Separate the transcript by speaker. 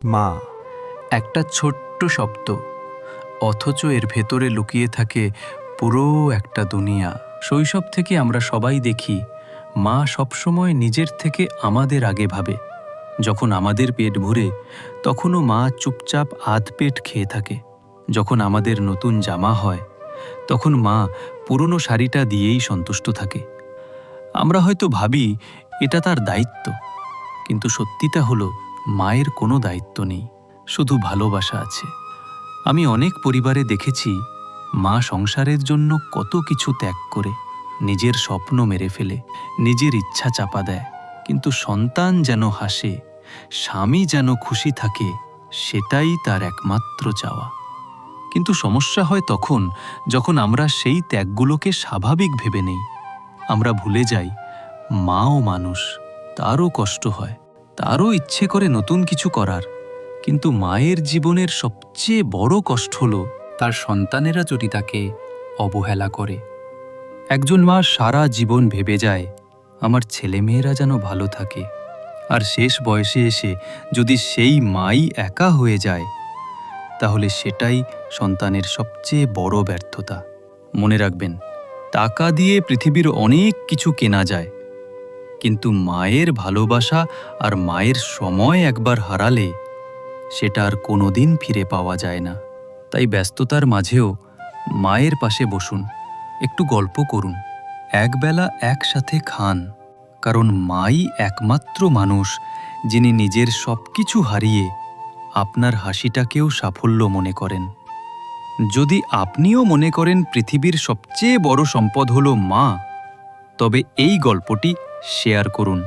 Speaker 1: মা একটা ছোট্ট শব্দ, অথচ এর ভেতরে লুকিয়ে থাকে পুরো একটা দুনিয়া। শৈশব থেকে আমরা সবাই দেখি মা সবসময় নিজের থেকে আমাদের আগে ভাবে। যখন আমাদের পেট ভরে তখনও মা চুপচাপ আধ পেট খেয়ে থাকে। যখন আমাদের নতুন জামা হয় তখন মা পুরনো শাড়িটা দিয়েই সন্তুষ্ট থাকে। আমরা হয়তো ভাবি এটা তার দায়িত্ব, কিন্তু সত্যিটা হলো মায়ের কোনো দায়িত্ব নেই, শুধু ভালোবাসা আছে। আমি অনেক পরিবারে দেখেছি মা সংসারের জন্য কত কিছু ত্যাগ করে, নিজের স্বপ্ন মেরে ফেলে, নিজের ইচ্ছা চাপা দেয়, কিন্তু সন্তান যেন হাসে, স্বামী যেন খুশি থাকে, সেটাই তার একমাত্র চাওয়া। কিন্তু সমস্যা হয় তখন যখন আমরা সেই ত্যাগগুলোকে স্বাভাবিক ভেবে নেই। আমরা ভুলে যাই মাও মানুষ, তারও কষ্ট হয়, তারও ইচ্ছে করে নতুন কিছু করার। কিন্তু মায়ের জীবনের সবচেয়ে বড় কষ্ট হলো তার সন্তানেরা যদি তাকে অবহেলা করে। একজন মা সারা জীবন ভেবে যায় আমার ছেলেমেয়েরা যেন ভালো থাকে, আর শেষ বয়সে এসে যদি সেই মাই একা হয়ে যায়, তাহলে সেটাই সন্তানের সবচেয়ে বড় ব্যর্থতা। মনে রাখবেন, টাকা দিয়ে পৃথিবীর অনেক কিছু কেনা যায়, কিন্তু মায়ের ভালোবাসা আর মায়ের সময় একবার হারালে সেটা আর কোনোদিন ফিরে পাওয়া যায় না। তাই ব্যস্ততার মাঝেও মায়ের পাশে বসুন, একটু গল্প করুন, একবেলা একসাথে খান, কারণ মাই একমাত্র মানুষ যিনি নিজের সবকিছু হারিয়ে আপনার হাসিটাকেও সাফল্য মনে করেন। যদি আপনিও মনে করেন পৃথিবীর সবচেয়ে বড় সম্পদ হলো মা, তবে এই গল্পটি শেয়ার করুন।